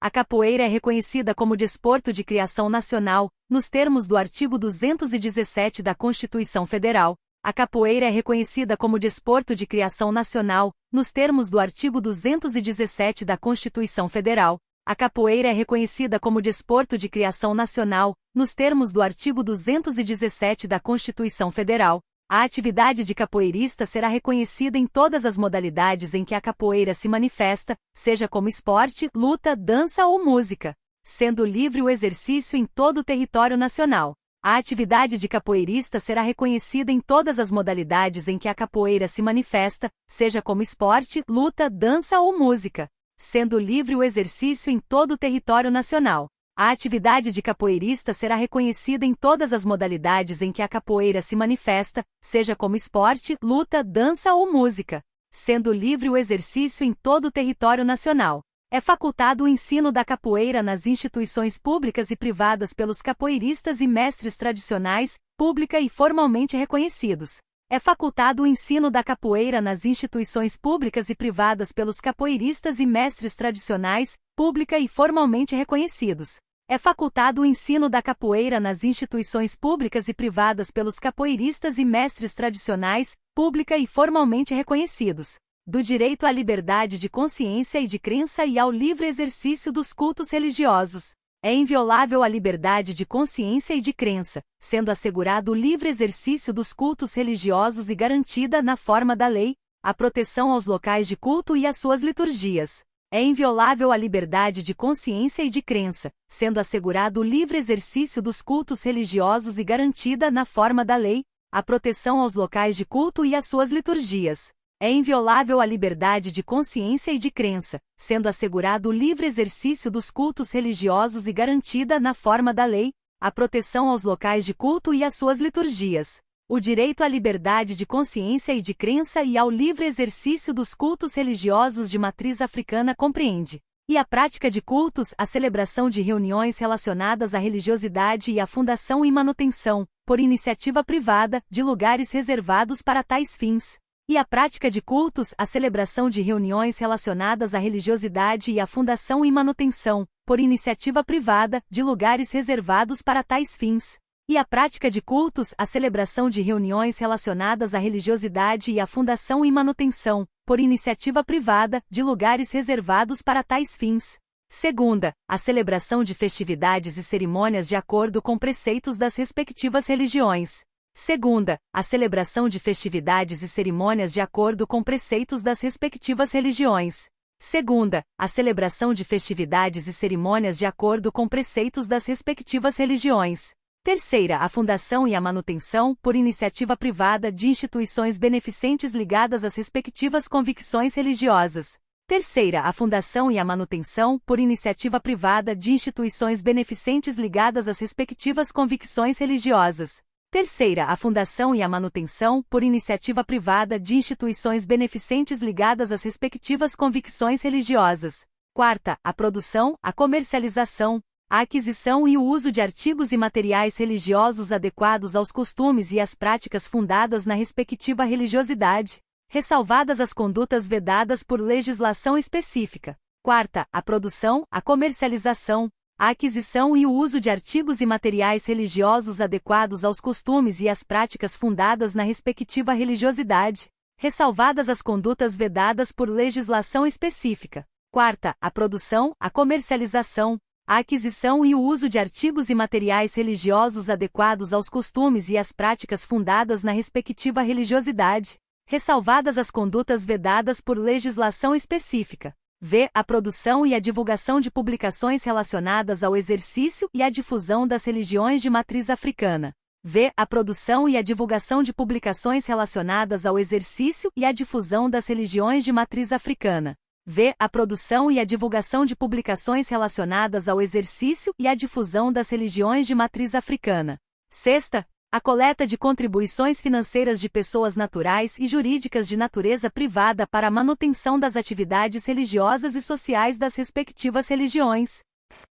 A capoeira é reconhecida como desporto de criação nacional, nos termos do artigo 217 da Constituição Federal. A capoeira é reconhecida como desporto de criação nacional, nos termos do artigo 217 da Constituição Federal. A capoeira é reconhecida como desporto de criação nacional, nos termos do artigo 217 da Constituição Federal. A atividade de capoeirista será reconhecida em todas as modalidades em que a capoeira se manifesta, seja como esporte, luta, dança ou música, sendo livre o exercício em todo o território nacional. A atividade de capoeirista será reconhecida em todas as modalidades em que a capoeira se manifesta, seja como esporte, luta, dança ou música, sendo livre o exercício em todo o território nacional. A atividade de capoeirista será reconhecida em todas as modalidades em que a capoeira se manifesta, seja como esporte, luta, dança ou música, sendo livre o exercício em todo o território nacional. É facultado o ensino da capoeira nas instituições públicas e privadas pelos capoeiristas e mestres tradicionais, pública e formalmente reconhecidos. É facultado o ensino da capoeira nas instituições públicas e privadas pelos capoeiristas e mestres tradicionais, pública e formalmente reconhecidos. É facultado o ensino da capoeira nas instituições públicas e privadas pelos capoeiristas e mestres tradicionais, pública e formalmente reconhecidos. Do direito à liberdade de consciência e de crença e ao livre exercício dos cultos religiosos. É inviolável a liberdade de consciência e de crença, sendo assegurado o livre exercício dos cultos religiosos e garantida, na forma da lei, a proteção aos locais de culto e às suas liturgias. É inviolável a liberdade de consciência e de crença, sendo assegurado o livre exercício dos cultos religiosos e garantida, na forma da lei, a proteção aos locais de culto e às suas liturgias. É inviolável a liberdade de consciência e de crença, sendo assegurado o livre exercício dos cultos religiosos e garantida, na forma da lei, a proteção aos locais de culto e às suas liturgias. O direito à liberdade de consciência e de crença e ao livre exercício dos cultos religiosos de matriz africana compreende, e a prática de cultos, a celebração de reuniões relacionadas à religiosidade e a fundação e manutenção, por iniciativa privada, de lugares reservados para tais fins. E a prática de cultos, a celebração de reuniões relacionadas à religiosidade e a fundação e manutenção, por iniciativa privada, de lugares reservados para tais fins. E a prática de cultos, a celebração de reuniões relacionadas à religiosidade e a fundação e manutenção, por iniciativa privada, de lugares reservados para tais fins. Segunda, a celebração de festividades e cerimônias de acordo com preceitos das respectivas religiões. Segunda, a celebração de festividades e cerimônias de acordo com preceitos das respectivas religiões. Segunda, a celebração de festividades e cerimônias de acordo com preceitos das respectivas religiões. Terceira, a fundação e a manutenção, por iniciativa privada, de instituições beneficentes ligadas às respectivas convicções religiosas. Terceira, a fundação e a manutenção, por iniciativa privada, de instituições beneficentes ligadas às respectivas convicções religiosas. Terceira, a fundação e a manutenção, por iniciativa privada, de instituições beneficentes ligadas às respectivas convicções religiosas. Quarta, a produção, a comercialização, a aquisição e o uso de artigos e materiais religiosos adequados aos costumes e às práticas fundadas na respectiva religiosidade, ressalvadas as condutas vedadas por legislação específica. Quarta, a produção, a comercialização, a aquisição e o uso de artigos e materiais religiosos adequados aos costumes e às práticas fundadas na respectiva religiosidade, ressalvadas as condutas vedadas por legislação específica. Quarta, a produção, a comercialização, a aquisição e o uso de artigos e materiais religiosos adequados aos costumes e às práticas fundadas na respectiva religiosidade, ressalvadas as condutas vedadas por legislação específica. V. A produção e a divulgação de publicações relacionadas ao exercício e à difusão das religiões de matriz africana. V. A produção e a divulgação de publicações relacionadas ao exercício e à difusão das religiões de matriz africana. V. A produção e a divulgação de publicações relacionadas ao exercício e à difusão das religiões de matriz africana. Sexta, a coleta de contribuições financeiras de pessoas naturais e jurídicas de natureza privada para a manutenção das atividades religiosas e sociais das respectivas religiões.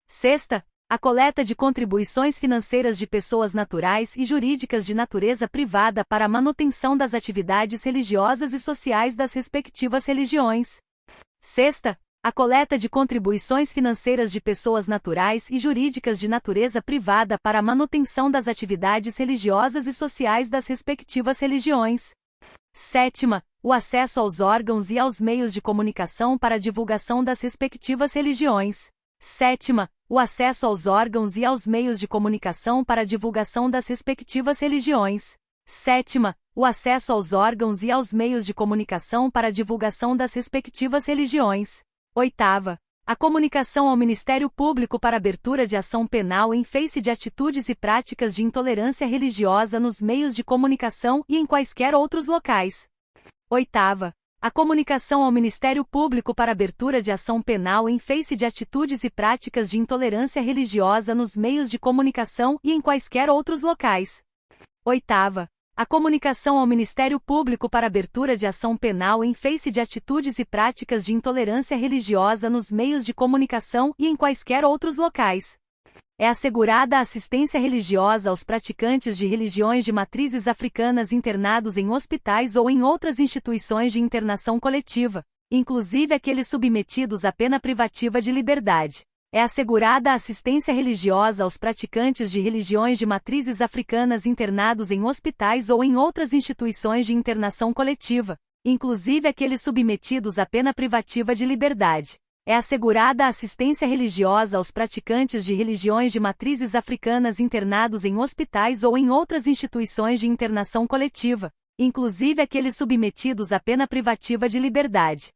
Sexta, a coleta de contribuições financeiras de pessoas naturais e jurídicas de natureza privada para a manutenção das atividades religiosas e sociais das respectivas religiões. Sexta, A coleta de contribuições financeiras de pessoas naturais e jurídicas de natureza privada para a manutenção das atividades religiosas e sociais das respectivas religiões. 7ª, o acesso aos órgãos e aos meios de comunicação para a divulgação das respectivas religiões. 7ª, o acesso aos órgãos e aos meios de comunicação para a divulgação das respectivas religiões. 7ª, o acesso aos órgãos e aos meios de comunicação para a divulgação das respectivas religiões. 8ª, a comunicação ao Ministério Público para abertura de ação penal em face de atitudes e práticas de intolerância religiosa nos meios de comunicação e em quaisquer outros locais. 8ª, a comunicação ao Ministério Público para abertura de ação penal em face de atitudes e práticas de intolerância religiosa nos meios de comunicação e em quaisquer outros locais. 8ª, a comunicação ao Ministério Público para abertura de ação penal em face de atitudes e práticas de intolerância religiosa nos meios de comunicação e em quaisquer outros locais. É assegurada a assistência religiosa aos praticantes de religiões de matrizes africanas internados em hospitais ou em outras instituições de internação coletiva, inclusive aqueles submetidos à pena privativa de liberdade. É assegurada a assistência religiosa aos praticantes de religiões de matrizes africanas internados em hospitais ou em outras instituições de internação coletiva, inclusive aqueles submetidos à pena privativa de liberdade. É assegurada a assistência religiosa aos praticantes de religiões de matrizes africanas internados em hospitais ou em outras instituições de internação coletiva, inclusive aqueles submetidos à pena privativa de liberdade.